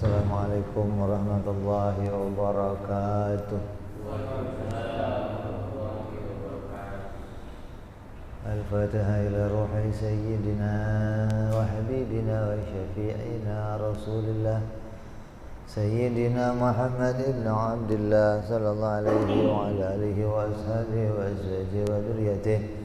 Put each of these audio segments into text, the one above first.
Assalamualaikum warahmatullahi wabarakatuh. Al-Fatiha ila ruhi sayyidina wa habibina wa syafi'ina Rasulillah Sayyidina Muhammad ibn Abdullah sallallahu alaihi wa ala alihi wa ashabihi wa azwajihi wa dhurriyyatihi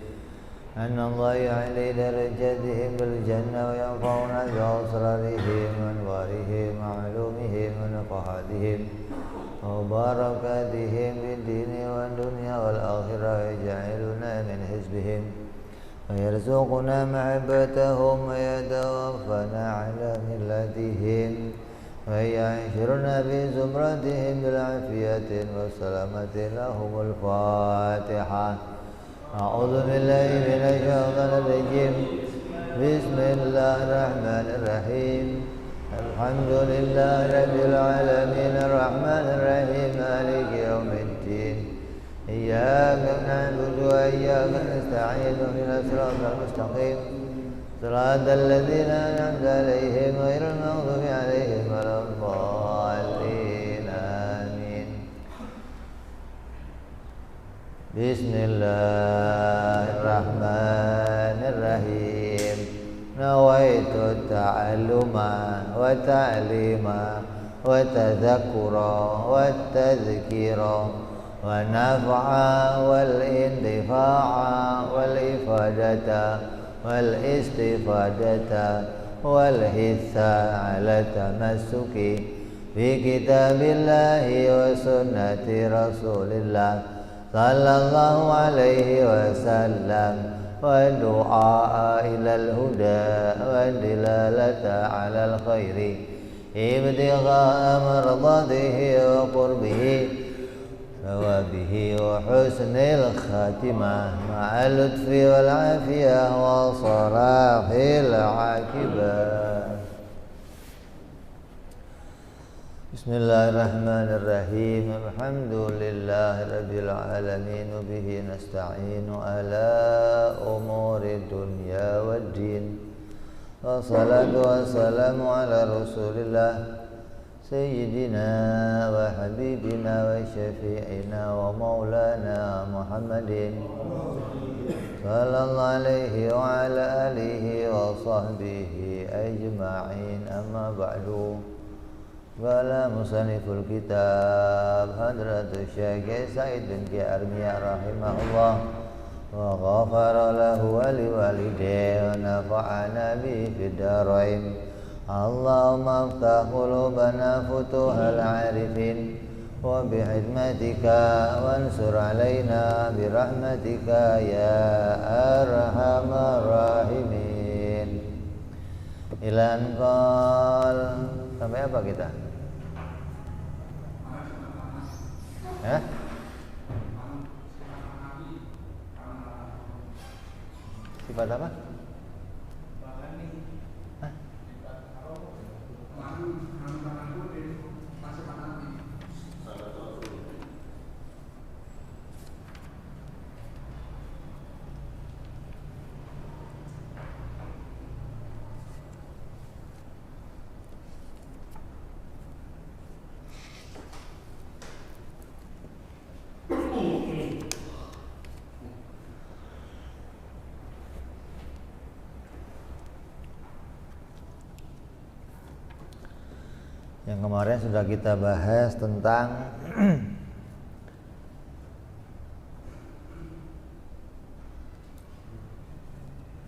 anna Allah ya'li darajatihim bil jannah wa yanfa'una bi asrarihim wa anwarihim wa ulumihim wa nafahadihim wa barakatihim bid dini wa dunya wal akhirah wa yaj'aluna min hizbihim wa yarzuquna mahabbatahum wa yatawaffana ala millatihim wa ya'shuruna bi zumratihim bil afiyatin wa salamati lahumul Fatihah. A'udzu billahi minasy syaithanir rajim. Bismillahirrahmanirrahim. Alhamdulillahi rabbil alamin arrahmanir rahim maliki yaumiddin. Iyyaka na'budu wa iyyaka nasta'in ihdinas siratal mustaqim. Shiratal ladzina an'amta 'alaihim ghairil maghdubi 'alaihim waladdallin. Amin. Bismillahirrahmanirrahim. Nawaitu ta'alluma wa ta'lima wa tadhakkura wa tadhkira wa naf'a wal intifa'a wal ifadata wal istifadata wal hitha ala tamassuki bi kitabillahi wa sunnati rasulillah sallallahu alaihi wasallam wa du'a ilal huda wa dilalata alal khairi ibtigha'a mardatihi wa qurbihi thawabihi wa husnil khatimah ma'al lutfi wal afiyah wa salahil aqibah. Bismillahirrahmanirrahim. Alhamdulillahi rabbil alamin wa bihi nasta'inu ala umuri dunya waddin. Wassalatu wassalamu ala Rasulillah sayyidina wa habibina wa syafi'ina wa maulana Muhammadin sallallahu alaihi wa ala alihi wa sahbihi ajma'in. Amma ba'du. Qala musanniful kitab Hadratus Syekh Said bin Ki Armiyah rahimahullah wa ghafara lahu wa liwalidayhi wa nafa'ana bi fid darain. Allahumma aftah qulubana futuhal arifin wa bihidmatika wansur alaina birahmatika ya arhamar rahimin. Ilan qal. Sampai apa kita? Sifat apa? Yang kemarin sudah kita bahas tentang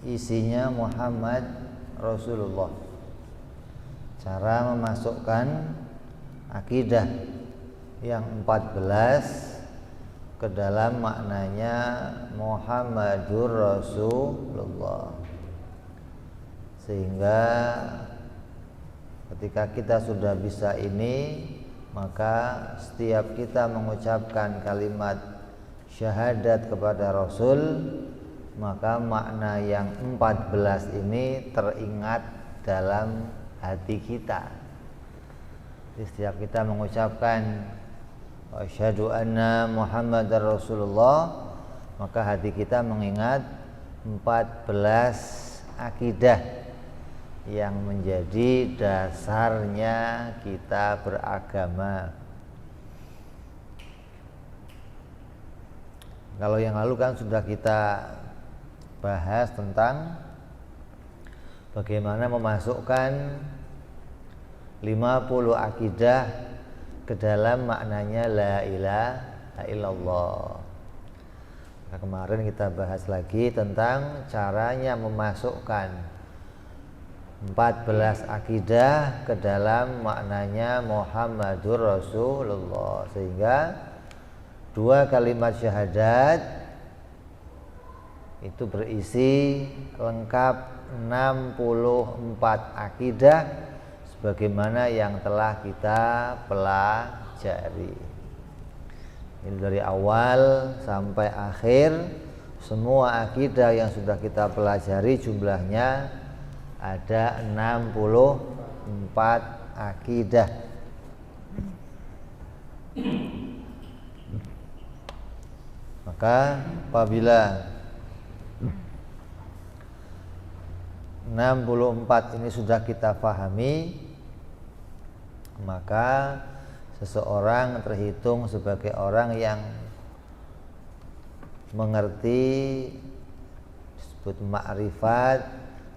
isinya Muhammad Rasulullah, cara memasukkan akidah yang 14 ke dalam maknanya Muhammadur Rasulullah, sehingga ketika kita sudah bisa ini, maka setiap kita mengucapkan kalimat syahadat kepada Rasul, maka makna yang 14 ini teringat dalam hati kita. Jadi setiap kita mengucapkan asyhadu anna Muhammadar Rasulullah, maka hati kita mengingat 14 akidah yang menjadi dasarnya kita beragama. Kalau yang lalu kan sudah kita bahas tentang bagaimana memasukkan 50 akidah ke dalam maknanya la ilaha illallah. Nah, kemarin kita bahas lagi tentang caranya memasukkan 14 akidah ke dalam maknanya Muhammadur Rasulullah, sehingga 2 kalimat syahadat itu berisi lengkap 64 akidah sebagaimana yang telah kita pelajari. Ini dari awal sampai akhir semua akidah yang sudah kita pelajari jumlahnya ada 64 akidah. Maka apabila 64 ini sudah kita pahami, maka seseorang terhitung sebagai orang yang mengerti disebut ma'rifat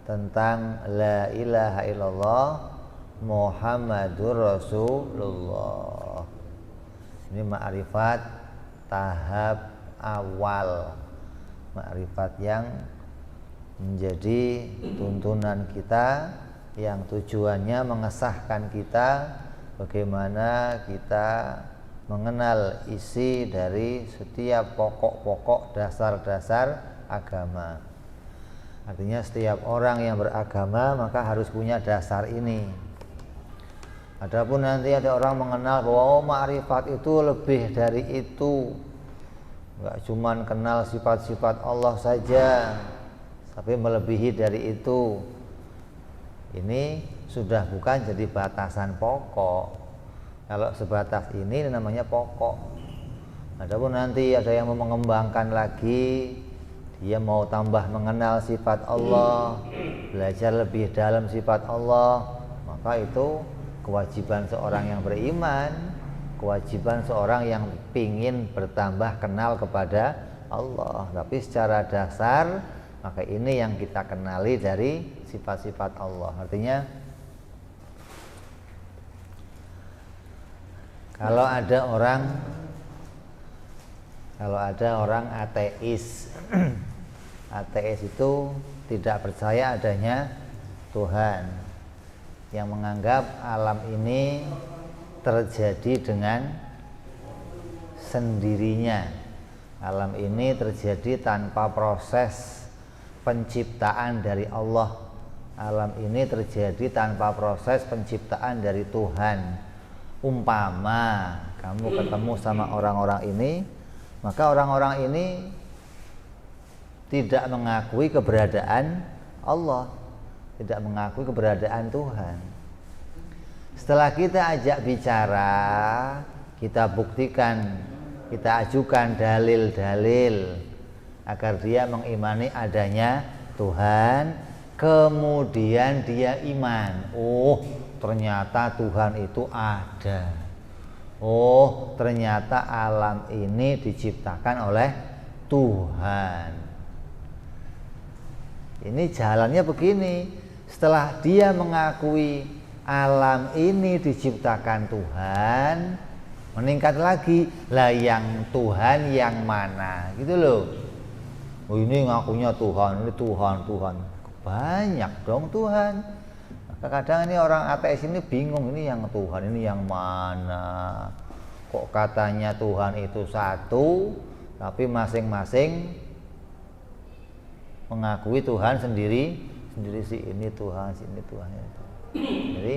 tentang la ilaha illallah Muhammadur Rasulullah. Ini ma'rifat tahap awal, ma'rifat yang menjadi tuntunan kita, yang tujuannya mengesahkan kita bagaimana kita mengenal isi dari setiap pokok-pokok dasar-dasar agama. Artinya setiap orang yang beragama maka harus punya dasar ini. Adapun nanti ada orang mengenal bahwa ma'rifat itu lebih dari itu, enggak cuman kenal sifat-sifat Allah saja, tapi melebihi dari itu. Ini sudah bukan jadi batasan pokok. Kalau sebatas ini namanya pokok. Adapun nanti ada yang mau mengembangkan lagi, dia mau tambah mengenal sifat Allah, belajar lebih dalam sifat Allah, maka itu kewajiban seorang yang beriman, kewajiban seorang yang ingin bertambah kenal kepada Allah. Tapi secara dasar maka ini yang kita kenali dari sifat-sifat Allah. Artinya kalau ada orang ateis ateis itu tidak percaya adanya Tuhan, yang menganggap alam ini terjadi dengan sendirinya. Alam ini terjadi tanpa proses penciptaan dari Allah. Alam ini terjadi tanpa proses penciptaan dari Tuhan. Umpama kamu ketemu sama orang-orang ini, maka orang-orang ini tidak mengakui keberadaan Allah, tidak mengakui keberadaan Tuhan. Setelah kita ajak bicara, kita buktikan, kita ajukan dalil-dalil agar dia mengimani adanya Tuhan, kemudian dia iman. Oh, ternyata Tuhan itu ada. Oh, ternyata alam ini diciptakan oleh Tuhan. Ini jalannya begini. Setelah dia mengakui alam ini diciptakan Tuhan, meningkat lagi. Lah yang Tuhan yang mana? Gitu loh. Oh, ini ngakunya Tuhan, ini Tuhan. Banyak dong Tuhan. Kadang ini orang ateis ini bingung, ini yang Tuhan, ini yang mana? Kok katanya Tuhan itu satu, tapi masing-masing mengakui Tuhan sendiri si ini Tuhan, si ini Tuhan itu. Jadi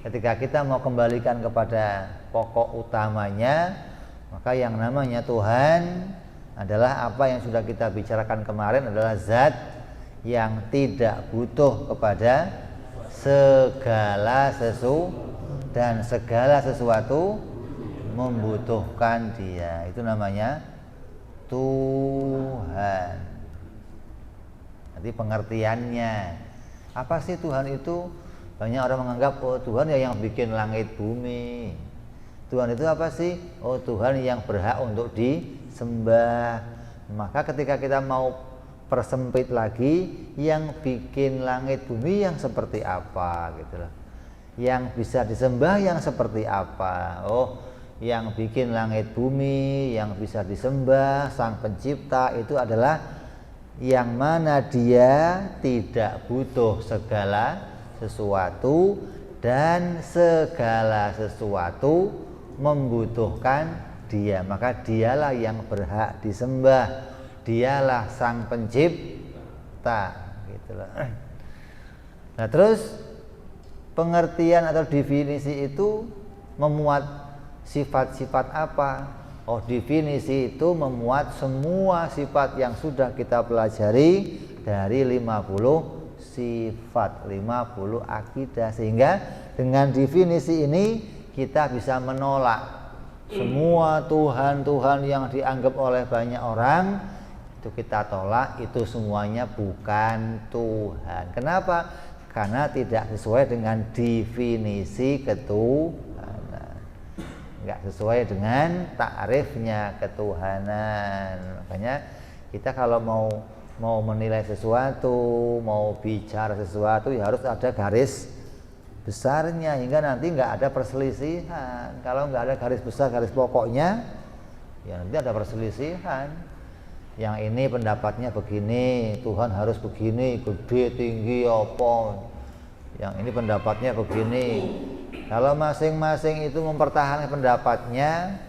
ketika kita mau kembalikan kepada pokok utamanya, maka yang namanya Tuhan adalah apa yang sudah kita bicarakan kemarin, adalah zat yang tidak butuh kepada segala sesuatu dan segala sesuatu membutuhkan dia. Itu namanya Tuhan. Nanti pengertiannya, Apa sih Tuhan itu? Banyak orang menganggap, oh Tuhan ya yang bikin langit bumi. Tuhan itu apa sih? Oh Tuhan yang berhak untuk disembah. Maka ketika kita mau persempit lagi, yang bikin langit bumi yang seperti apa gitu loh. Yang bisa disembah yang seperti apa? Oh, yang bikin langit bumi, yang bisa disembah Sang Pencipta itu adalah yang mana dia tidak butuh segala sesuatu dan segala sesuatu membutuhkan dia, maka dialah yang berhak disembah, dialah Sang Pencipta gitu loh. Nah terus pengertian atau definisi itu memuat sifat-sifat apa? Oh, definisi itu memuat semua sifat yang sudah kita pelajari dari 50 sifat, 50 akidah, sehingga dengan definisi ini kita bisa menolak semua Tuhan-Tuhan yang dianggap oleh banyak orang. Itu kita tolak, itu semuanya bukan Tuhan. Kenapa? Karena tidak sesuai dengan definisi ketuhanan, nggak sesuai dengan takrifnya ketuhanan. Makanya kita kalau mau menilai sesuatu, mau bicara sesuatu, ya harus ada garis besarnya hingga nanti nggak ada perselisihan. Kalau nggak ada garis besar, garis pokoknya, ya nanti ada perselisihan. Yang ini pendapatnya begini, Tuhan harus begini, gede, tinggi, apa. Yang ini pendapatnya begini. Kalau masing-masing itu mempertahankan pendapatnya,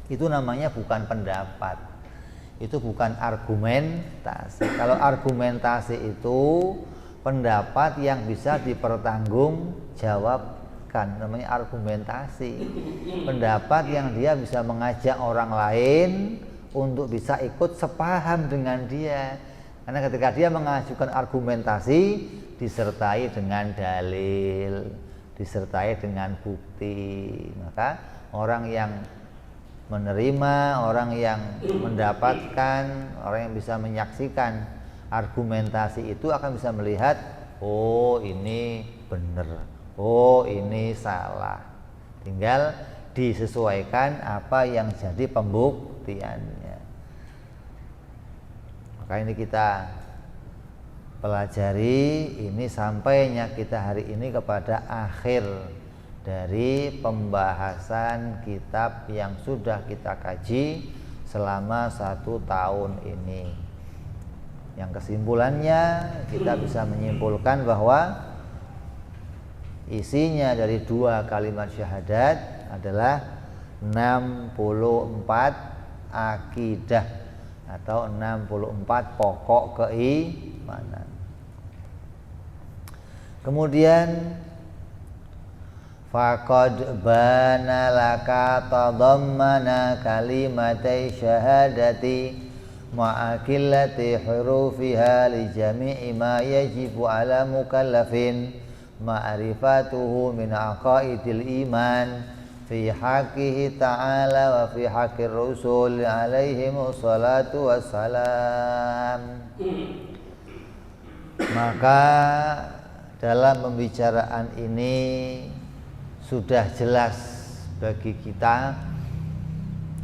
itu namanya bukan pendapat, itu bukan argumentasi. Kalau argumentasi itu pendapat yang bisa dipertanggungjawabkan, namanya argumentasi. Pendapat yang dia bisa mengajak orang lain untuk bisa ikut sepaham dengan dia. Karena ketika dia mengajukan argumentasi disertai dengan dalil, disertai dengan bukti, maka orang yang menerima, orang yang mendapatkan, orang yang bisa menyaksikan argumentasi itu akan bisa melihat, oh ini benar, oh ini salah. Tinggal disesuaikan apa yang jadi pembuktiannya. Maka ini kita pelajari, ini sampainya kita hari ini kepada akhir dari pembahasan kitab yang sudah kita kaji selama 1 tahun ini. Yang kesimpulannya kita bisa menyimpulkan bahwa isinya dari 2 kalimat syahadat adalah 64 akidah atau 64 pokok keimanan. Kemudian faqad bana laka tadammana kalimatai syahadati ma'akillati hurufiha li jami'i ma yajibu ala mukallafin ma'rifatuhu min aqaidil iman fi haqqihi ta'ala wa fi haqqir rusul alaihimu salatu wassalam. Maka dalam pembicaraan ini sudah jelas bagi kita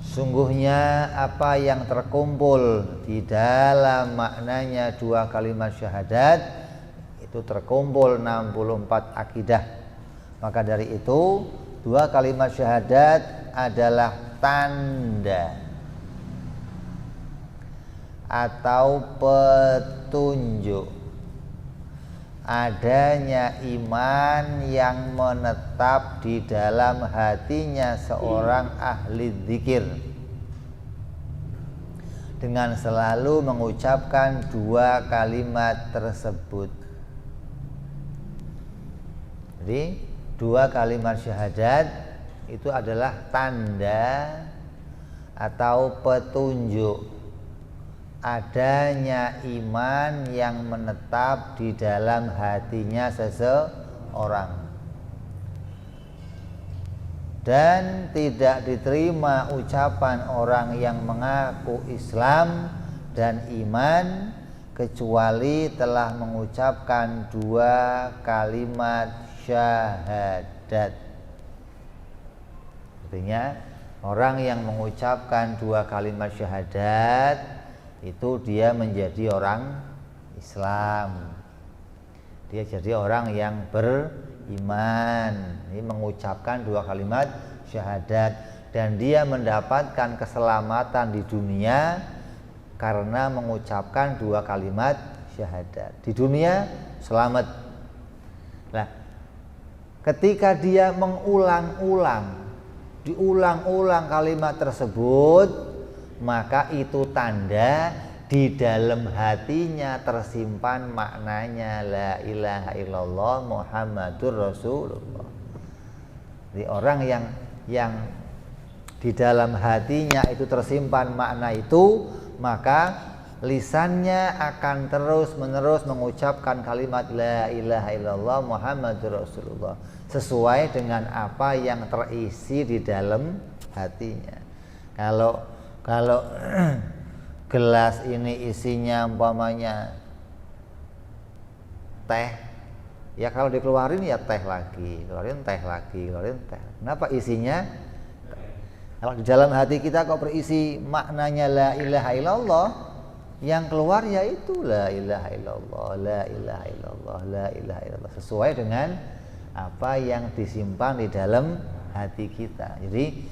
sungguhnya apa yang terkumpul di dalam maknanya 2 kalimat syahadat itu terkumpul 64 akidah. Maka dari itu 2 kalimat syahadat adalah tanda atau petunjuk adanya iman yang menetap di dalam hatinya seorang ahli dzikir dengan selalu mengucapkan 2 kalimat tersebut. Jadi 2 kalimat syahadat itu adalah tanda atau petunjuk adanya iman yang menetap di dalam hatinya seseorang, dan tidak diterima ucapan orang yang mengaku Islam dan iman kecuali telah mengucapkan 2 kalimat syahadat. Artinya orang yang mengucapkan 2 kalimat syahadat itu dia menjadi orang Islam. Dia jadi orang yang beriman. Ini mengucapkan 2 kalimat syahadat dan dia mendapatkan keselamatan di dunia karena mengucapkan 2 kalimat syahadat. Di dunia selamat. Nah, ketika dia diulang-ulang kalimat tersebut, maka itu tanda di dalam hatinya tersimpan maknanya la ilaha illallah Muhammadur Rasulullah. Jadi orang yang di dalam hatinya itu tersimpan makna itu, maka lisannya akan terus-menerus mengucapkan kalimat la ilaha illallah Muhammadur Rasulullah sesuai dengan apa yang terisi di dalam hatinya. Kalau gelas ini isinya umpamanya teh, ya kalau dikeluarin ya teh lagi, keluarin teh lagi, keluarin teh. Kenapa isinya? Kalau di dalam hati kita kok berisi maknanya la ilaha illallah, yang keluar yaitu la ilaha illallah, la ilaha illallah, la ilaha illallah, sesuai dengan apa yang disimpan di dalam hati kita. Jadi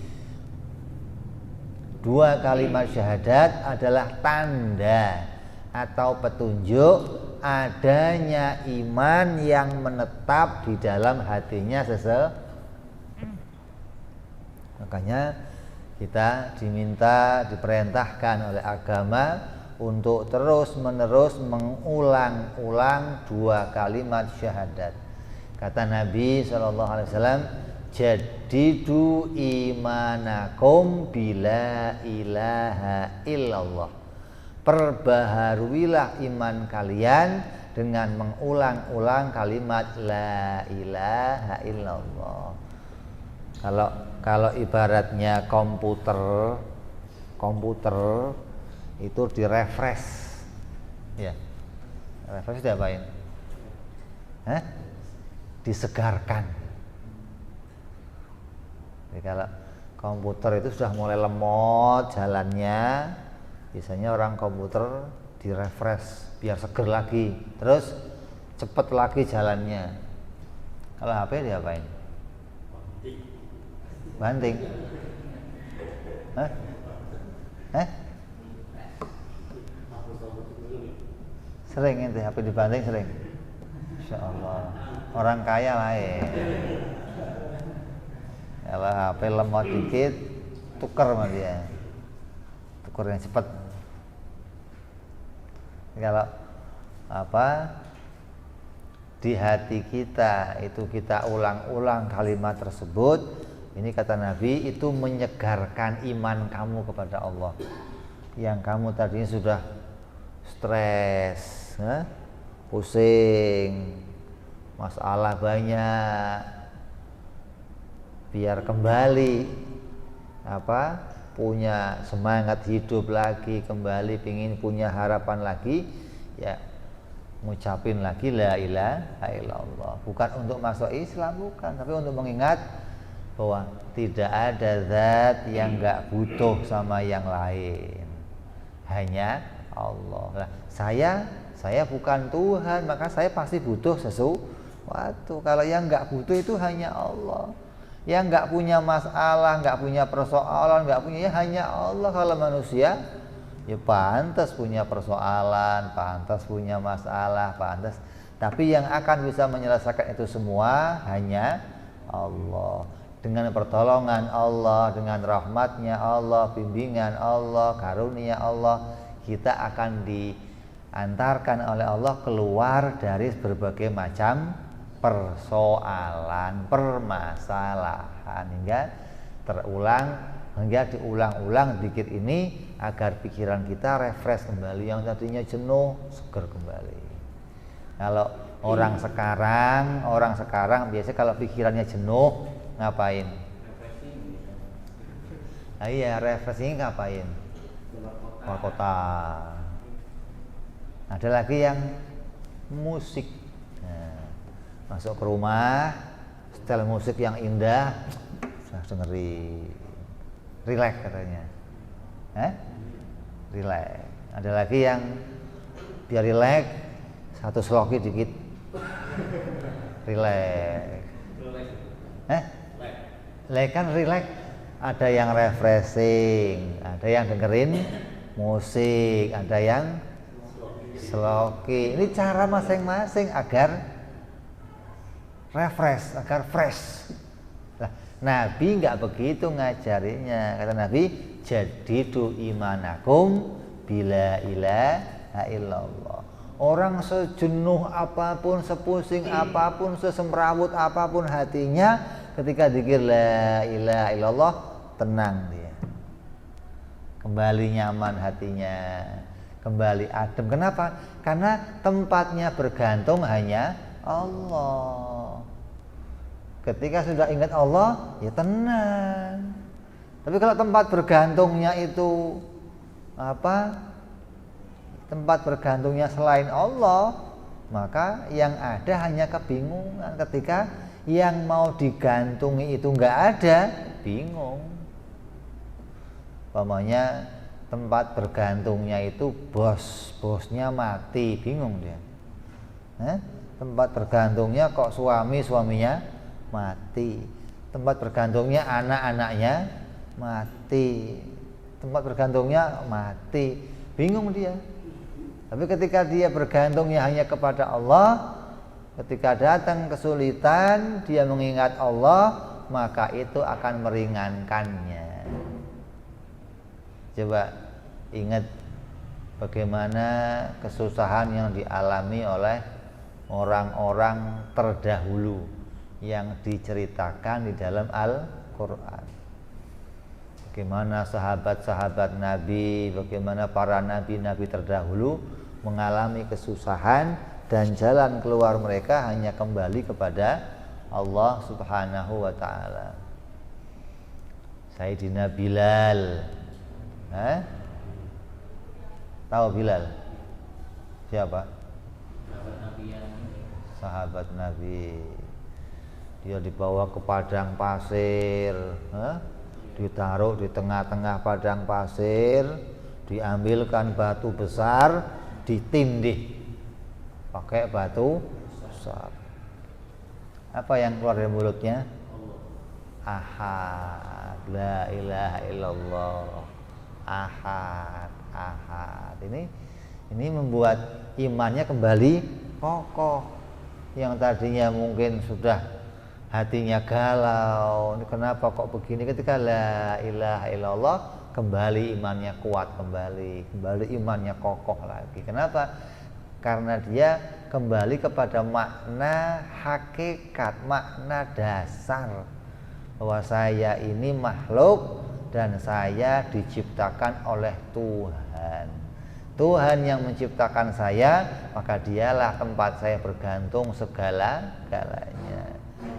2 kalimat syahadat adalah tanda atau petunjuk adanya iman yang menetap di dalam hatinya seseorang. Makanya kita diperintahkan oleh agama untuk terus-menerus mengulang-ulang 2 kalimat syahadat. Kata Nabi SAW, jadidu imanakum bila ilaha illallah. Perbaharuilah iman kalian dengan mengulang-ulang kalimat la ilaha illallah. Kalau ibaratnya komputer itu direfresh, ya, refresh diapain? Disegarkan. Jadi kalau komputer itu sudah mulai lemot jalannya, biasanya orang komputer direfresh biar seger lagi, terus cepet lagi jalannya. Kalau HP diapain? Banting. Sering ente HP dibanting sering. Insya Allah. Orang kaya lain. Kalau HP lemot dikit, tuker sama dia. Tuker yang cepat. Kalau di hati kita itu kita ulang-ulang kalimat tersebut, ini kata Nabi itu menyegarkan iman kamu kepada Allah. Yang kamu tadinya sudah stres, pusing, masalah banyak, biar kembali punya semangat hidup lagi, kembali pingin punya harapan lagi, ya ngucapin lagi la ilaha illallah. Bukan untuk masuk Islam, bukan, tapi untuk mengingat bahwa tidak ada zat yang enggak butuh sama yang lain, hanya Allah. Nah, saya bukan Tuhan, maka saya pasti butuh sesuatu. Kalau yang enggak butuh itu hanya Allah. Yang enggak punya masalah, enggak punya persoalan, enggak punya, ya hanya Allah. Kalau manusia ya pantas punya persoalan, pantas punya masalah, pantas. Tapi yang akan bisa menyelesaikan itu semua hanya Allah. Dengan pertolongan Allah, dengan rahmatnya Allah, bimbingan Allah, karunia Allah, kita akan diantarkan oleh Allah keluar dari berbagai macam persoalan, permasalahan, hingga diulang-ulang zikir ini agar pikiran kita refresh kembali, yang tadinya jenuh segar kembali. Kalau orang sekarang biasanya kalau pikirannya jenuh ngapain? Iya, refreshing ngapain? Keluar kota. Ada lagi yang musik. Nah, masuk ke rumah, setel musik yang indah, langsung relax katanya. Relax. Ada lagi yang biar relax, satu sloki dikit, relax. Relax kan relax. Ada yang refreshing, ada yang dengerin musik, ada yang sloki. Ini cara masing-masing agar refresh, agar fresh. Nah, Nabi nggak begitu ngajarinya. Kata Nabi, jadidu imanakum bila ilaha illallah. Orang sejenuh apapun, sepusing apapun, sesemrawut apapun hatinya, ketika zikir la ilaha illallah, tenang dia. Kembali nyaman hatinya, kembali adem. Kenapa? Karena tempatnya bergantung hanya Allah. Ketika sudah ingat Allah, ya tenang. Tapi kalau tempat bergantungnya itu tempat bergantungnya selain Allah, maka yang ada hanya kebingungan. Ketika yang mau digantungi itu nggak ada, bingung. Umpamanya tempat bergantungnya itu bosnya mati, bingung dia. Tempat bergantungnya kok suaminya mati. Tempat bergantungnya anak-anaknya mati. Tempat bergantungnya mati, bingung dia. Tapi ketika dia bergantungnya hanya kepada Allah, ketika datang kesulitan dia mengingat Allah, maka itu akan meringankannya. Coba ingat bagaimana kesusahan yang dialami oleh orang-orang terdahulu yang diceritakan di dalam Al-Quran. Bagaimana sahabat-sahabat Nabi, bagaimana para nabi-nabi terdahulu mengalami kesusahan, dan jalan keluar mereka hanya kembali kepada Allah Subhanahu wa ta'ala. Sayyidina Bilal, tahu Bilal? Siapa? Sahabat Nabi. Dia dibawa ke padang pasir, ditaruh di tengah-tengah padang pasir, diambilkan batu besar, ditindih pakai batu besar. Apa yang keluar dari mulutnya? Ahad, la ilaha illallah, ahad, ahad. Ini membuat imannya kembali kokoh. Yang tadinya mungkin sudah hatinya galau, ini kenapa kok begini, ketika la ilaha illallah kembali imannya kuat, kembali imannya kokoh lagi. Kenapa? Karena dia kembali kepada makna hakikat, makna dasar, bahwa saya ini makhluk dan saya diciptakan oleh Tuhan. Tuhan yang menciptakan saya, maka dialah tempat saya bergantung segala-galanya.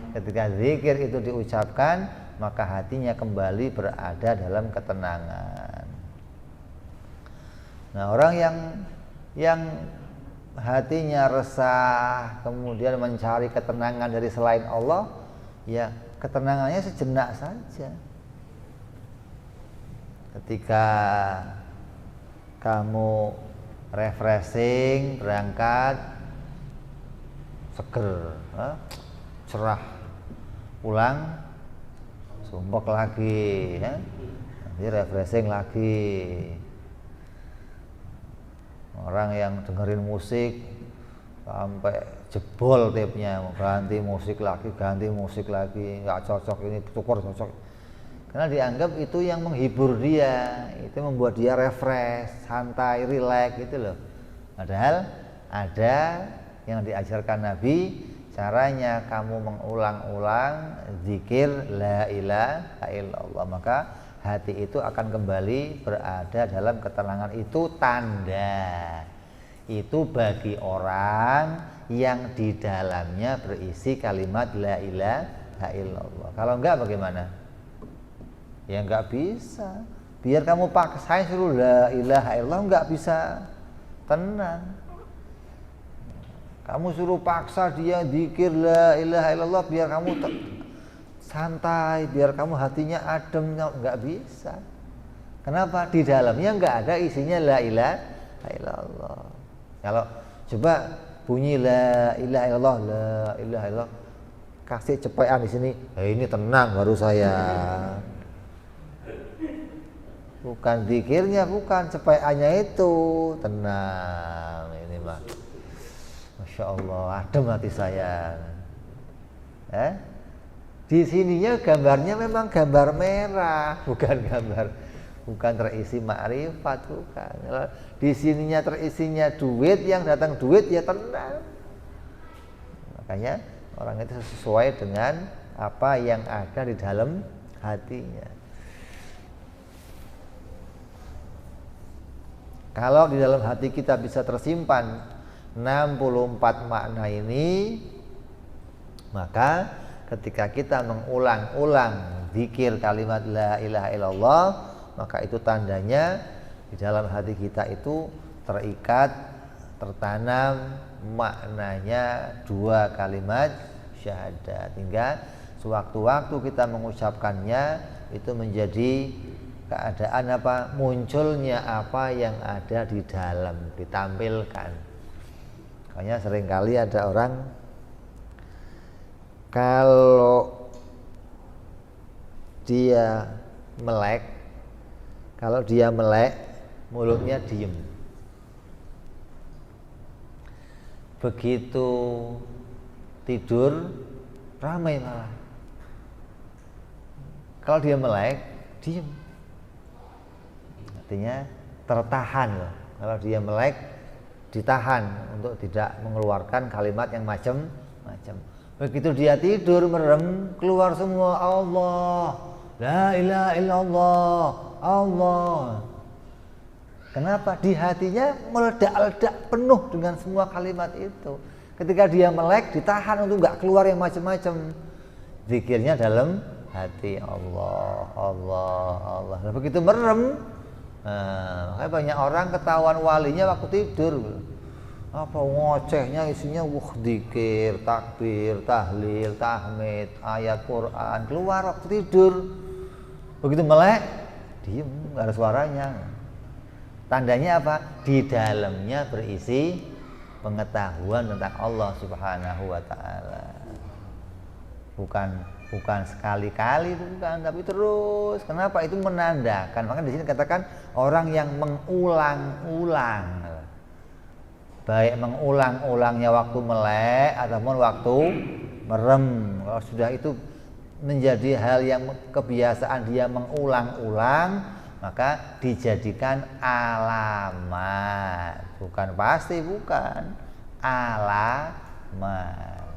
Ketika zikir itu diucapkan, maka hatinya kembali berada dalam ketenangan. Nah, orang yang hatinya resah, kemudian mencari ketenangan dari selain Allah, ya ketenangannya sejenak saja. Ketika kamu refreshing, berangkat seger, cerah, pulang sumpek lagi, nanti refreshing lagi. Orang yang dengerin musik sampai jebol tipnya, ganti musik lagi, nggak cocok, ini tukar cocok, karena dianggap itu yang menghibur dia, itu membuat dia refresh, santai, relax gitu loh. Padahal ada yang diajarkan Nabi, caranya kamu mengulang-ulang zikir la ilaha illallah, maka hati itu akan kembali berada dalam ketenangan. Itu tanda, itu bagi orang yang di dalamnya berisi kalimat la ilaha illallah. Kalau enggak bagaimana? Ya enggak bisa. Biar kamu paksain suruh la ilaha illallah, enggak bisa tenang. Kamu suruh paksa dia zikir la ilaha illallah biar kamu santai, biar kamu hatinya adem, nggak bisa. Kenapa? Di dalamnya nggak ada isinya la ilaha illallah. Kalau coba bunyi la ilaha illallah, la ilaha illallah, kasih cepean di sini, ini tenang baru saya. Bukan zikirnya, bukan cepeannya itu tenang. Ini mah, masya Allah, adem hati saya. Di sininya gambarnya memang gambar merah, bukan terisi makrifat, bukan. Di sininya terisinya duit, yang datang duit ya tenang. Makanya orang itu sesuai dengan apa yang ada di dalam hatinya. Kalau di dalam hati kita bisa tersimpan 64 makna ini, maka ketika kita mengulang-ulang zikir kalimat la ilaha illallah, maka itu tandanya di dalam hati kita itu terikat, tertanam maknanya dua kalimat syahadat, hingga sewaktu-waktu kita mengucapkannya itu menjadi keadaan apa? Munculnya apa yang ada di dalam, ditampilkan. Makanya seringkali ada orang kalau dia melek, mulutnya diem. Begitu tidur ramai malah. Kalau dia melek, diem. Artinya tertahan loh. Kalau dia melek, ditahan untuk tidak mengeluarkan kalimat yang macam-macam. Begitu dia tidur merem, keluar semua Allah, la ilaha illallah, Allah. Kenapa? Di hatinya meledak-ledak penuh dengan semua kalimat itu. Ketika dia melek, ditahan untuk nggak keluar yang macam-macam. Zikirnya dalam hati, Allah, Allah, Allah. Nah, begitu merem, makanya banyak orang ketahuan walinya waktu tidur. Apa ngocehnya isinya zikir, takbir, tahlil, tahmid, ayat Quran, keluar waktu tidur. Begitu melek, diem, nggak ada suaranya. Tandanya apa? Di dalamnya berisi pengetahuan tentang Allah Subhanahu wa taala. Bukan sekali-kali itu, bukan, tapi terus. Kenapa? Itu menandakan. Maka di sini katakan orang yang mengulang-ulang. Baik mengulang-ulangnya waktu melek ataupun waktu merem. Kalau sudah itu menjadi hal yang kebiasaan dia mengulang-ulang, maka dijadikan alamat. Bukan pasti, bukan. Alamat.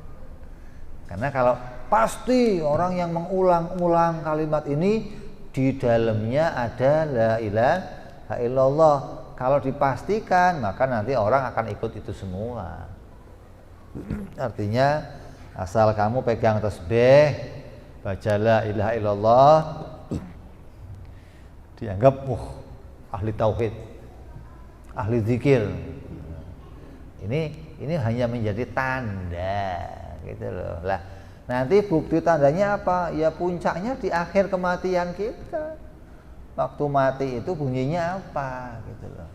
Karena kalau pasti orang yang mengulang-ulang kalimat ini di dalamnya ada la ilaha illallah. Kalau dipastikan, maka nanti orang akan ikut itu semua. Artinya asal kamu pegang tasbih, baca la ilaha illallah, dianggap ahli tauhid, ahli zikir. Ini hanya menjadi tanda, gitu loh. Lah, nanti bukti tandanya apa? Ya puncaknya di akhir kematian kita. Waktu mati itu bunyinya apa, gitu loh.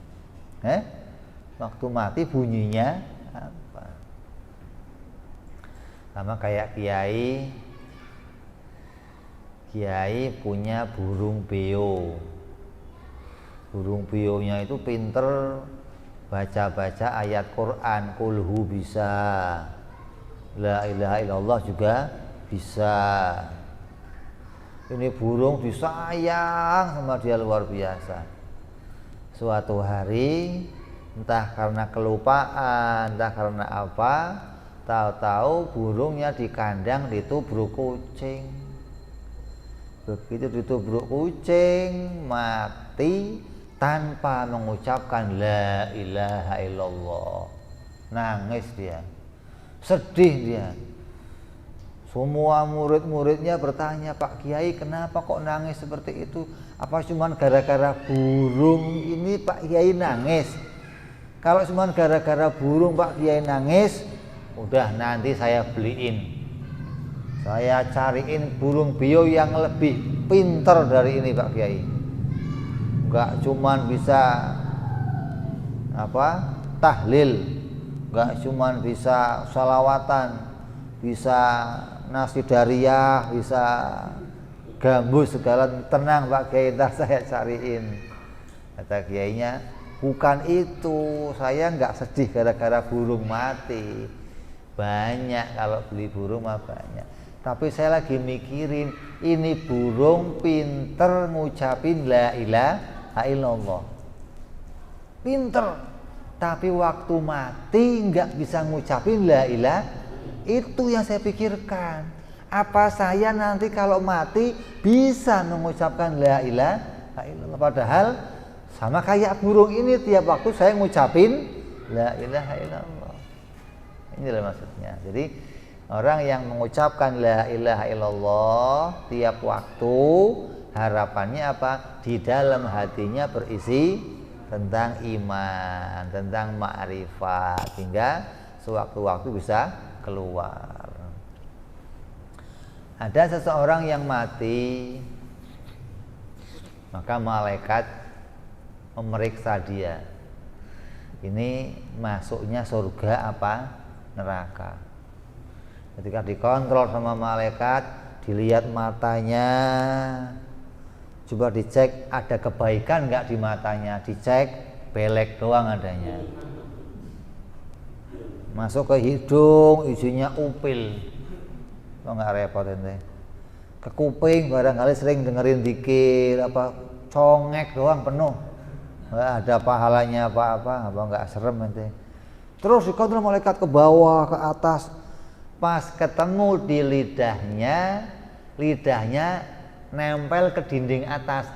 Waktu mati bunyinya apa? Sama kayak kiai punya burung beo. Burung beonya itu pinter baca-baca ayat Quran, kulhu bisa, la ilaha illallah juga bisa. Ini burung disayang sama dia luar biasa. Suatu hari entah karena kelupaan, entah karena apa, tahu-tahu burungnya di kandang ditubruk kucing. Begitu ditubruk kucing, mati tanpa mengucapkan la ilaha illallah. Nangis dia, sedih dia. Semua murid-muridnya bertanya, Pak Kiai kenapa kok nangis seperti itu? Apa cuma gara-gara burung ini Pak Kiai nangis? Kalau cuma gara-gara burung Pak Kiai nangis, udah nanti saya beliin, saya cariin burung beo yang lebih pinter dari ini Pak Kiai. Enggak cuman bisa tahlil, enggak cuman bisa salawatan, bisa nasidariyah, bisa gambus segala. Tenang Pak Kiai, ntar saya cariin. Kata kiainya, bukan itu, saya enggak sedih gara-gara burung mati. Banyak kalau beli burung mah banyak. Tapi saya lagi mikirin, ini burung pinter ngucapin la ilaha illallah. Pinter. Tapi waktu mati nggak bisa ngucapin la ilaha. Itu yang saya pikirkan. Apa saya nanti kalau mati bisa mengucapkan la ilaha illallah? Padahal sama kayak burung ini, tiap waktu saya ngucapin la ilaha illallah. Inilah maksudnya. Jadi orang yang mengucapkan la ilaha illallah tiap waktu, harapannya apa? Di dalam hatinya berisi tentang iman, tentang ma'rifat, hingga sewaktu-waktu bisa keluar. Ada seseorang yang mati, maka malaikat memeriksa dia. Ini masuknya surga apa neraka. Ketika dikontrol sama malaikat, dilihat matanya, coba dicek ada kebaikan nggak di matanya, dicek belek doang adanya. Masuk ke hidung, isinya upil, kok nggak repot ente. Ke kuping barangkali sering dengerin dikir, congek doang penuh, nggak ada pahalanya apa nggak serem ente. Terus dikontrol malaikat ke bawah, ke atas. Pas ketemu di lidahnya nempel ke dinding atas.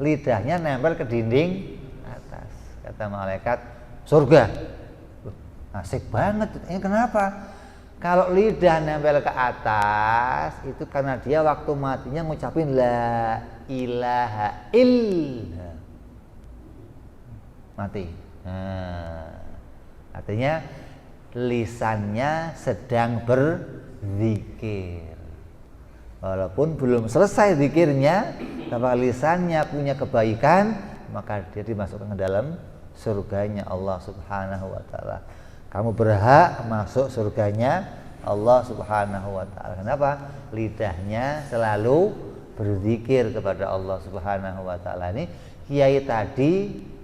Lidahnya nempel ke dinding atas. Kata malaikat, surga. Asik banget. Ini kenapa? Kalau lidah nempel ke atas, itu karena dia waktu matinya ngucapin la ilaha illallah. Mati. Artinya lisannya sedang berzikir, walaupun belum selesai zikirnya, tapi lisannya punya kebaikan, maka dia dimasukkan ke dalam surganya Allah Subhanahu wa taala. Kamu berhak masuk surganya Allah Subhanahu wa taala. Kenapa? Lidahnya selalu berzikir kepada Allah Subhanahu wa taala. Ini kiai tadi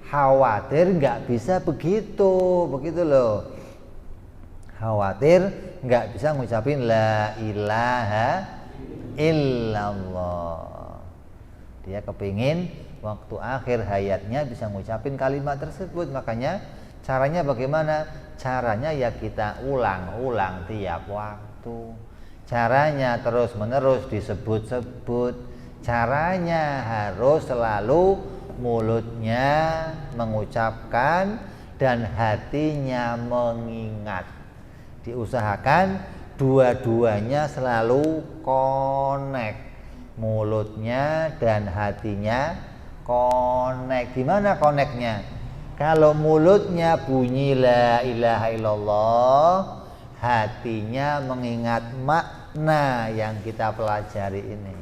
khawatir nggak bisa begitu loh. Khawatir nggak bisa ngucapin la ilaha illallah. Dia kepingin waktu akhir hayatnya bisa ngucapin kalimat tersebut. Makanya caranya bagaimana? Caranya ya kita ulang-ulang tiap waktu. Caranya terus menerus disebut-sebut. Caranya harus selalu mulutnya mengucapkan dan hatinya mengingat. Diusahakan dua-duanya selalu connect, mulutnya dan hatinya connect. Gimana connectnya? Kalau mulutnya bunyi la ilaha illallah, hatinya mengingat makna yang kita pelajari ini.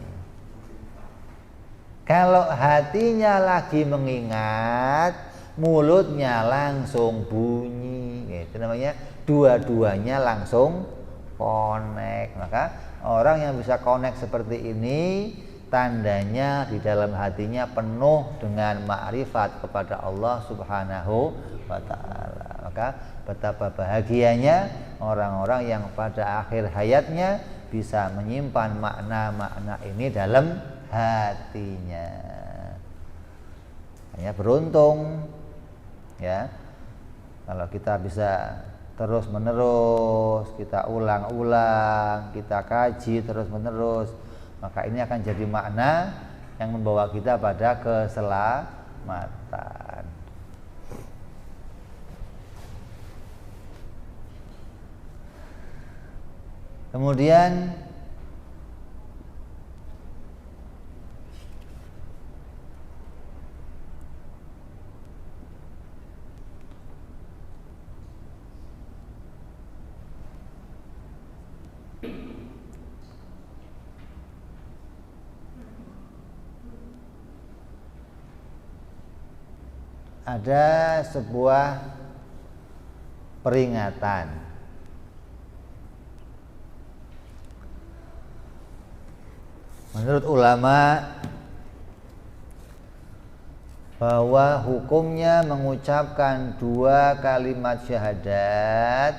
Kalau hatinya lagi mengingat, mulutnya langsung bunyi. Itu namanya dua-duanya langsung connect. Maka orang yang bisa connect seperti ini, tandanya di dalam hatinya penuh dengan ma'rifat kepada Allah Subhanahu wa ta'ala. Maka betapa bahagianya orang-orang yang pada akhir hayatnya bisa menyimpan makna-makna ini dalam hatinya. Hanya beruntung ya kalau kita bisa terus menerus, kita ulang-ulang, kita kaji terus menerus, maka ini akan jadi makna yang membawa kita pada keselamatan. Kemudian ada sebuah peringatan. Menurut ulama bahwa hukumnya mengucapkan 2 kalimat syahadat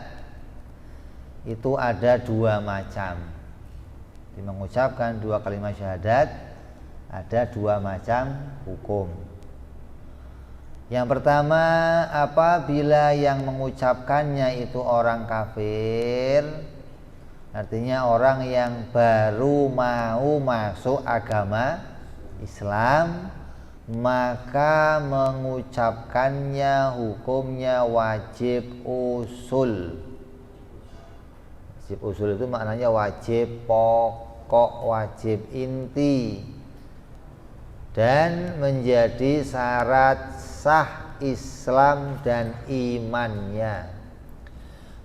itu ada 2 macam. Mengucapkan 2 kalimat syahadat ada 2 macam hukum. Yang pertama, apabila yang mengucapkannya itu orang kafir, artinya orang yang baru mau masuk agama Islam, maka mengucapkannya hukumnya wajib usul. Wajib usul itu maknanya wajib pokok, wajib inti, dan menjadi syarat sah Islam dan imannya.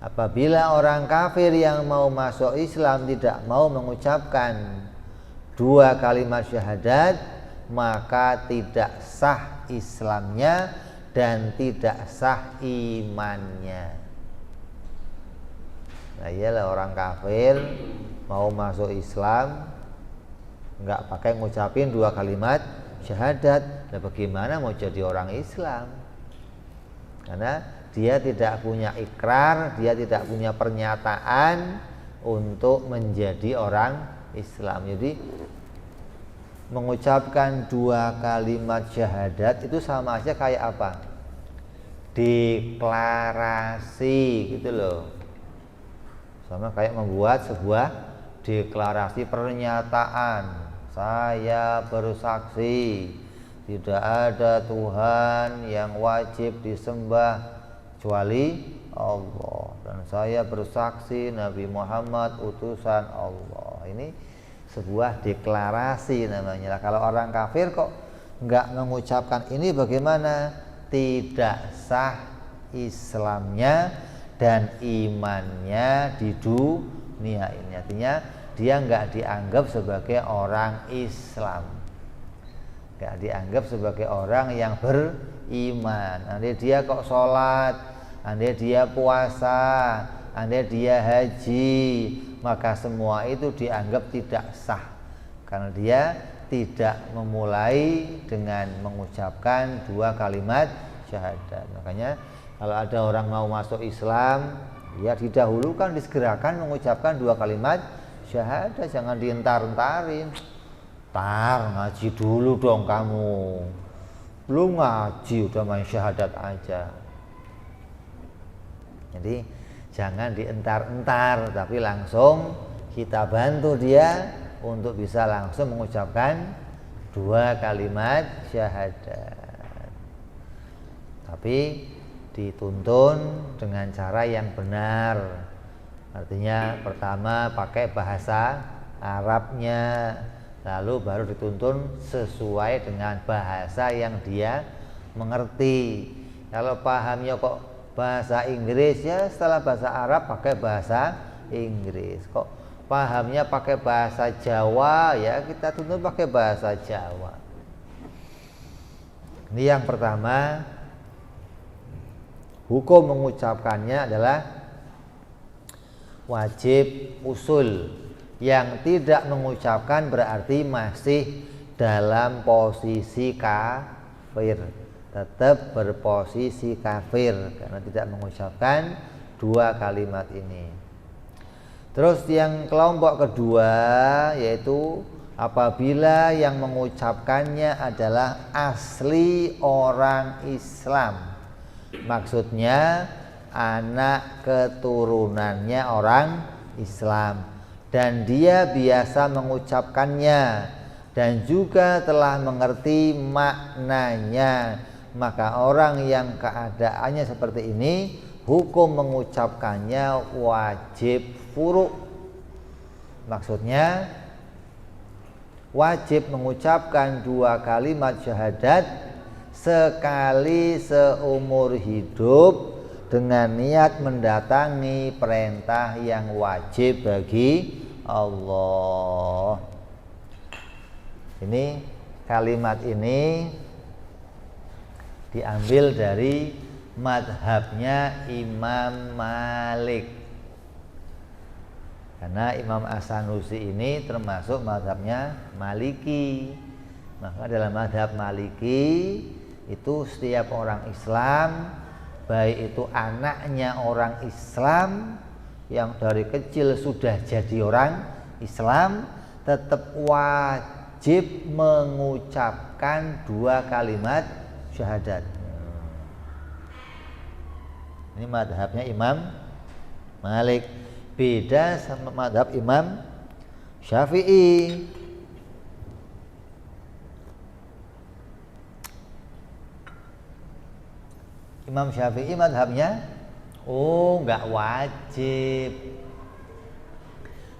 Apabila orang kafir yang mau masuk Islam tidak mau mengucapkan 2 kalimat syahadat, maka tidak sah Islamnya dan tidak sah imannya. Nah, iyalah orang kafir mau masuk Islam nggak pakai ngucapin 2 kalimat syahadat, nah bagaimana mau jadi orang Islam? Karena dia tidak punya ikrar, dia tidak punya pernyataan untuk menjadi orang Islam. Jadi mengucapkan 2 kalimat syahadat itu sama aja kayak apa? Deklarasi gitu loh. Sama kayak membuat sebuah deklarasi pernyataan. Saya bersaksi tidak ada Tuhan yang wajib disembah kecuali Allah, dan saya bersaksi Nabi Muhammad utusan Allah. Ini sebuah deklarasi namanya. Kalau orang kafir kok nggak mengucapkan ini, bagaimana? Tidak sah Islamnya dan imannya di dunia ini. Artinya dia nggak dianggap sebagai orang Islam, nggak dianggap sebagai orang yang beriman. Andai dia kok sholat, andai dia puasa, andai dia haji, maka semua itu dianggap tidak sah karena dia tidak memulai dengan mengucapkan 2 kalimat syahadat. Makanya kalau ada orang mau masuk Islam, ya didahulukan, disegerakan mengucapkan 2 kalimat syahadat, jangan dientar-entarin. Tar, ngaji dulu dong kamu, belum ngaji udah main syahadat aja. Jadi jangan dientar-entar, tapi langsung kita bantu dia untuk bisa langsung mengucapkan 2 kalimat syahadat. Tapi dituntun dengan cara yang benar. Artinya pertama pakai bahasa Arabnya, lalu baru dituntun sesuai dengan bahasa yang dia mengerti. Kalau pahamnya kok bahasa Inggris, ya setelah bahasa Arab pakai bahasa Inggris. Kok pahamnya pakai bahasa Jawa, ya kita tuntun pakai bahasa Jawa. Ini yang pertama. Hukum mengucapkannya adalah wajib usul. Yang tidak mengucapkan berarti masih dalam posisi kafir, tetap berposisi kafir karena tidak mengucapkan 2 kalimat ini. Terus yang kelompok kedua yaitu apabila yang mengucapkannya adalah asli orang Islam. Maksudnya anak keturunannya orang Islam dan dia biasa mengucapkannya dan juga telah mengerti maknanya, maka orang yang keadaannya seperti ini hukum mengucapkannya wajib furu'. Maksudnya wajib mengucapkan 2 kalimat syahadat sekali seumur hidup dengan niat mendatangi perintah yang wajib bagi Allah. Ini kalimat ini diambil dari madhabnya Imam Malik. Karena Imam As-Sanusi ini termasuk madhabnya Maliki. Maka dalam madhab Maliki itu setiap orang Islam, baik itu anaknya orang Islam yang dari kecil sudah jadi orang Islam, tetap wajib mengucapkan 2 kalimat syahadat. Ini madhabnya Imam Malik. Beda sama madhab Imam Syafi'i. Imam Syafi'i madhabnya enggak wajib.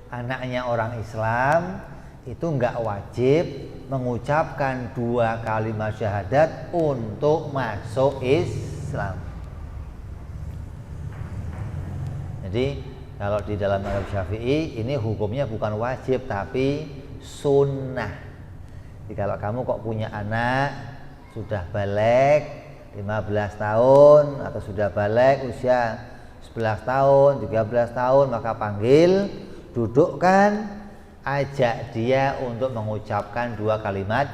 Anaknya orang Islam itu enggak wajib mengucapkan 2 kalimat syahadat untuk masuk Islam. Jadi kalau di dalam madhab Syafi'i ini hukumnya bukan wajib tapi sunnah. Jadi kalau kamu kok punya anak sudah balik 15 tahun atau sudah balik usia 11 tahun, 13 tahun, maka panggil, dudukkan, ajak dia untuk mengucapkan 2 kalimat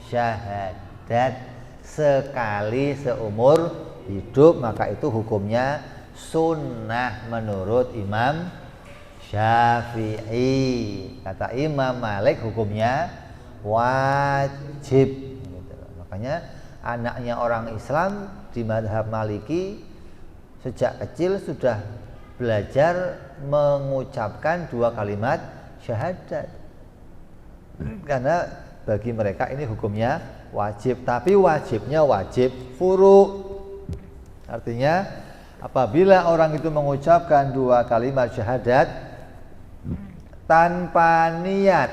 syahadat sekali seumur hidup, maka itu hukumnya sunnah menurut Imam Syafi'i. Kata Imam Malik hukumnya wajib gitu. Makanya anaknya orang Islam di madhab Maliki sejak kecil sudah belajar mengucapkan 2 kalimat syahadat. Karena bagi mereka ini hukumnya wajib, tapi wajibnya wajib furu'. Artinya apabila orang itu mengucapkan 2 kalimat syahadat tanpa niat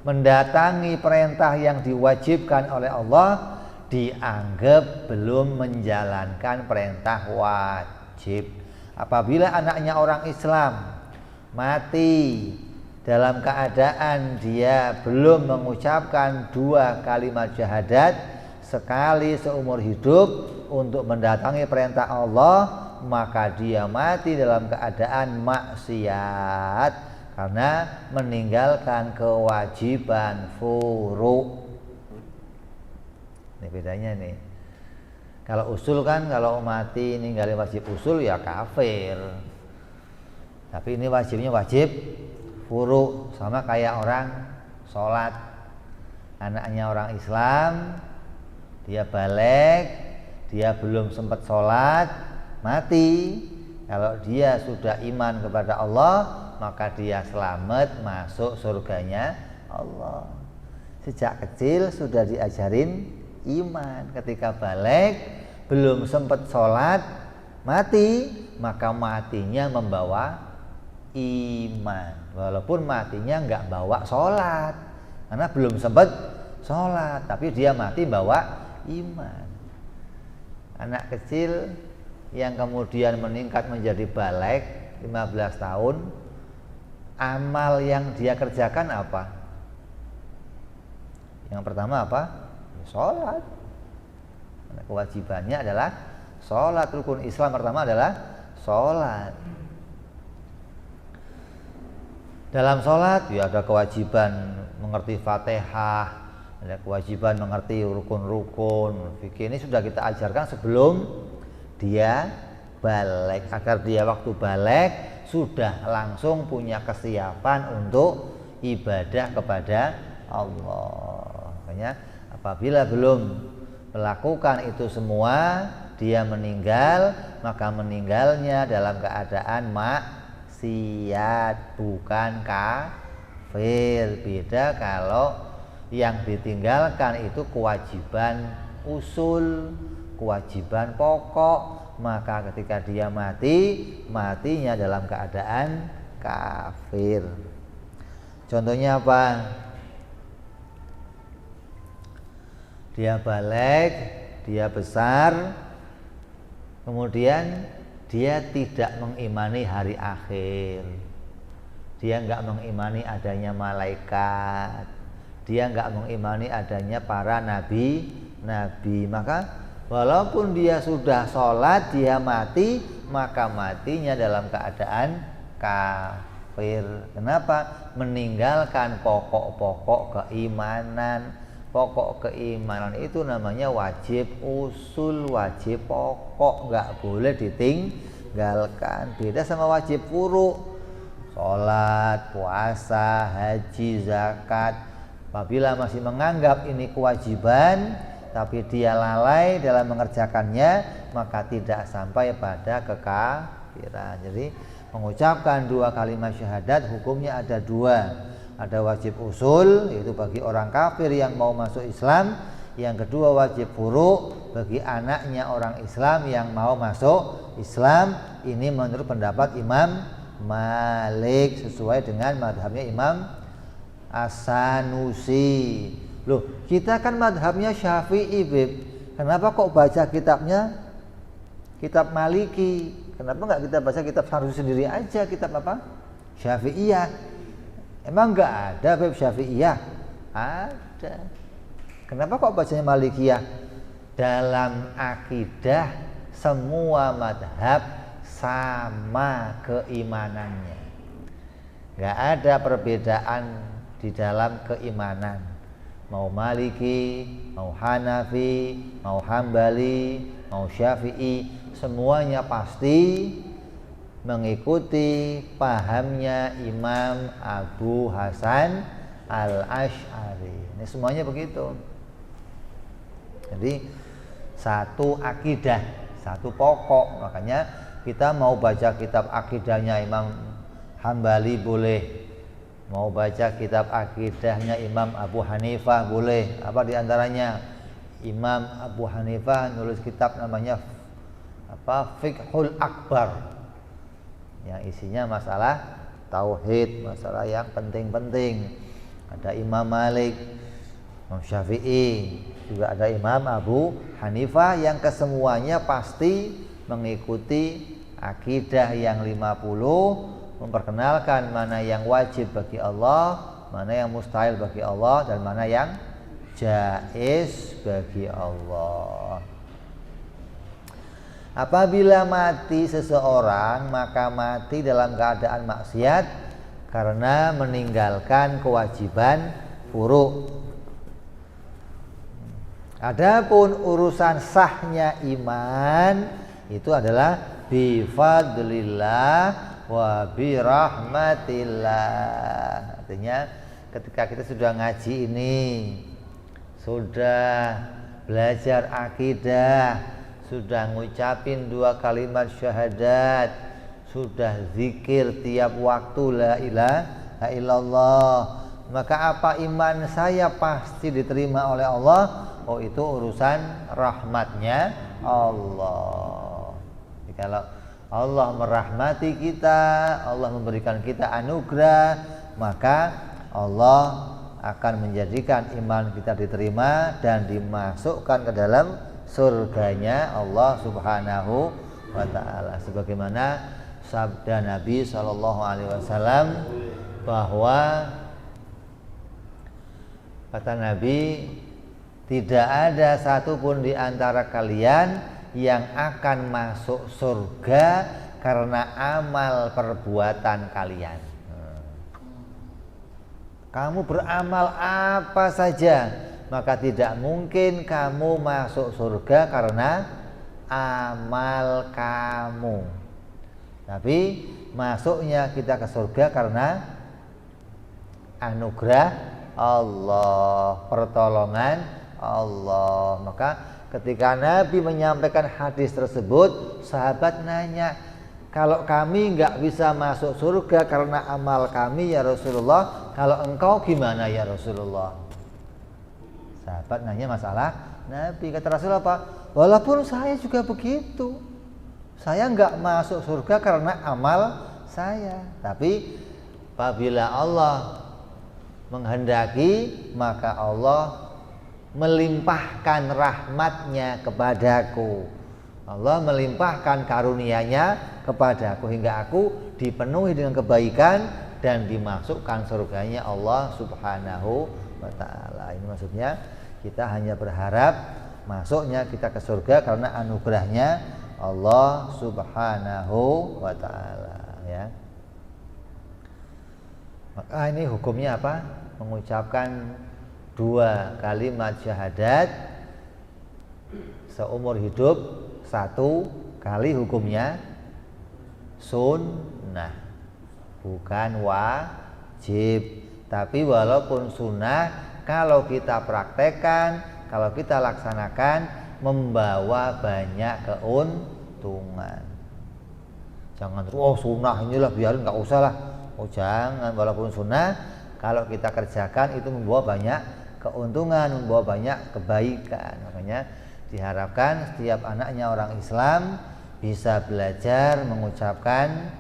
mendatangi perintah yang diwajibkan oleh Allah, dianggap belum menjalankan perintah wajib. Apabila anaknya orang Islam mati dalam keadaan dia belum mengucapkan 2 kalimat syahadat sekali seumur hidup untuk mendatangi perintah Allah, maka dia mati dalam keadaan maksiat karena meninggalkan kewajiban furu'. Ini bedanya nih. Kalau usul kan kalau mati ninggalin wajib usul ya kafir. Tapi ini wajibnya wajib furu', sama kayak orang sholat. Anaknya orang Islam, dia balik, dia belum sempat sholat, mati. Kalau dia sudah iman kepada Allah, maka dia selamat masuk surganya Allah. Sejak kecil sudah diajarin iman. Ketika balik belum sempat sholat, mati, maka matinya membawa iman. Walaupun matinya nggak bawa sholat, karena belum sempat sholat, tapi dia mati bawa iman. Anak kecil yang kemudian meningkat menjadi balik 15 tahun, amal yang dia kerjakan apa? Yang pertama apa? Sholat. Kewajibannya adalah sholat. Rukun Islam pertama adalah sholat. Dalam sholat ya ada kewajiban mengerti Fatihah, ada kewajiban mengerti rukun-rukun fikih. Ini sudah kita ajarkan sebelum dia balik, agar dia waktu balik sudah langsung punya kesiapan untuk ibadah kepada Allah. Makanya apabila belum melakukan itu semua, dia meninggal, maka meninggalnya dalam keadaan maksiat, bukan kafir. Beda kalau yang ditinggalkan itu kewajiban usul, kewajiban pokok, maka ketika dia mati, matinya dalam keadaan kafir. Contohnya apa? Dia balik, dia besar, kemudian dia tidak mengimani hari akhir, dia nggak mengimani adanya malaikat, dia nggak mengimani adanya para nabi, maka Walaupun dia sudah sholat, dia mati, maka matinya dalam keadaan kafir. Kenapa? Meninggalkan pokok-pokok keimanan. Pokok keimanan itu namanya wajib usul, wajib pokok, nggak boleh ditinggalkan. Beda sama wajib furu, sholat, puasa, haji, zakat. Apabila masih menganggap ini kewajiban tapi dia lalai dalam mengerjakannya, maka tidak sampai pada kekafiran. Jadi mengucapkan 2 kalimat syahadat hukumnya ada 2. Ada wajib usul, yaitu bagi orang kafir yang mau masuk Islam. Yang kedua wajib furu, bagi anaknya orang Islam yang mau masuk Islam. Ini menurut pendapat Imam Malik, sesuai dengan madhabnya Imam As-Sanusi. Loh, kita kan madhabnya Syafi'i, Beb. Kenapa kok baca kitabnya kitab Maliki? Kenapa nggak kita baca kitab Sanusi sendiri aja, kitab apa? Syafi'iyah. Emang nggak ada Beb Syafi'iyah? Ada. Kenapa kok bacanya Malikiyah? Dalam akidah semua madhab sama keimanannya. Nggak ada perbedaan di dalam keimanan. Mau Maliki, mau Hanafi, mau Hambali, mau Syafi'i, semuanya pasti mengikuti pahamnya Imam Abu Hasan Al-Asy'ari. Ini semuanya begitu. Jadi satu akidah, satu pokok. Makanya kita mau baca kitab akidahnya Imam Hambali boleh, mau baca kitab akidahnya Imam Abu Hanifah boleh. Apa diantaranya? Imam Abu Hanifah nulis kitab namanya Fiqhul Akbar, yang isinya masalah tauhid, masalah yang penting-penting. Ada Imam Malik, Imam Syafi'i, juga ada Imam Abu Hanifah, yang kesemuanya pasti mengikuti akidah yang 50, memperkenalkan mana yang wajib bagi Allah, mana yang mustahil bagi Allah, dan mana yang jaiz bagi Allah. Apabila mati seseorang, maka mati dalam keadaan maksiat karena meninggalkan kewajiban furu'. Adapun urusan sahnya iman itu adalah bifadlillah wa birahmatillah. Artinya ketika kita sudah ngaji ini, sudah belajar akidah, sudah ngucapin 2 kalimat syahadat, sudah zikir tiap waktu la ilaha illallah, maka apa iman saya pasti diterima oleh Allah. Oh, itu urusan rahmatnya Allah. Jadi kalau Allah merahmati kita, Allah memberikan kita anugerah, maka Allah akan menjadikan iman kita diterima dan dimasukkan ke dalam surganya Allah Subhanahu wa ta'ala. Sebagaimana sabda Nabi SAW, bahwa kata Nabi, tidak ada satupun di antara kalian yang akan masuk surga karena amal perbuatan kalian. Kamu beramal apa saja, maka tidak mungkin kamu masuk surga karena amal kamu. Tapi masuknya kita ke surga karena anugerah Allah, pertolongan Allah. Maka ketika Nabi menyampaikan hadis tersebut, sahabat nanya, kalau kami nggak bisa masuk surga karena amal kami ya Rasulullah, kalau engkau gimana ya Rasulullah? Sahabat nanya masalah Nabi. Kata Rasulullah apa? Walaupun saya juga begitu, saya nggak masuk surga karena amal saya. Tapi apabila Allah menghendaki, maka Allah melimpahkan rahmatnya kepadaku. Allah melimpahkan karunia-Nya kepadaku hingga aku dipenuhi dengan kebaikan dan dimasukkan surganya Allah Subhanahu wa ta'ala. Ini maksudnya kita hanya berharap masuknya kita ke surga karena anugerahnya Allah Subhanahu wa taala, ya. Maka ini hukumnya apa? Mengucapkan 2 kalimat syahadat seumur hidup 1 kali, hukumnya sunnah, bukan wajib. Tapi walaupun sunnah, kalau kita praktekkan, kalau kita laksanakan, membawa banyak keuntungan. Jangan terus sunnah inilah biarin, nggak usah lah. Oh jangan, walaupun sunnah, kalau kita kerjakan itu membawa banyak keuntungan, membawa banyak kebaikan. Makanya diharapkan setiap anaknya orang Islam bisa belajar mengucapkan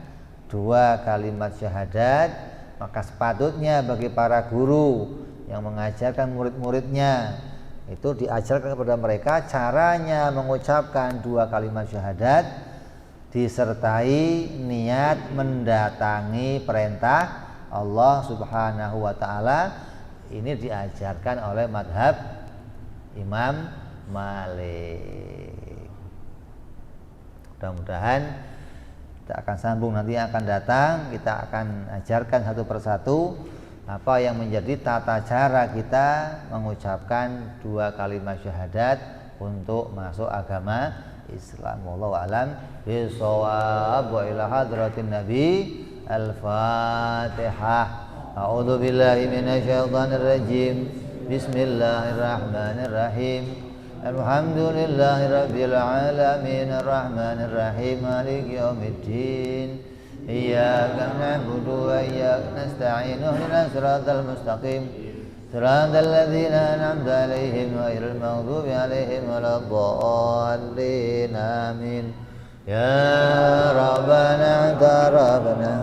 2 kalimat syahadat. Maka sepatutnya bagi para guru yang mengajarkan murid-muridnya itu diajarkan kepada mereka caranya mengucapkan 2 kalimat syahadat disertai niat mendatangi perintah Allah Subhanahu wa taala. Ini diajarkan oleh madhab Imam Malik. Mudah-mudahan kita akan sambung nanti yang akan datang. Kita akan ajarkan satu persatu apa yang menjadi tata cara kita mengucapkan 2 kalimat syahadat untuk masuk agama Islam. Wallahu a'lam bishawab. Wa ila hadratin Nabi. Al-Fatihah. A'udzu billahi minasyaitonir rajim. Bismillahirrahmanirrahim. Alhamdulillahirabbil alamin arrahmanir rahim maliki yaumiddin. Iyyaka na'budu wa iyyaka nasta'in. Ihdinas siratal mustaqim. صراط الذين أنعمت عليهم غير المغضوب عليهم ولا الضالين آمين يا ربنا تربنا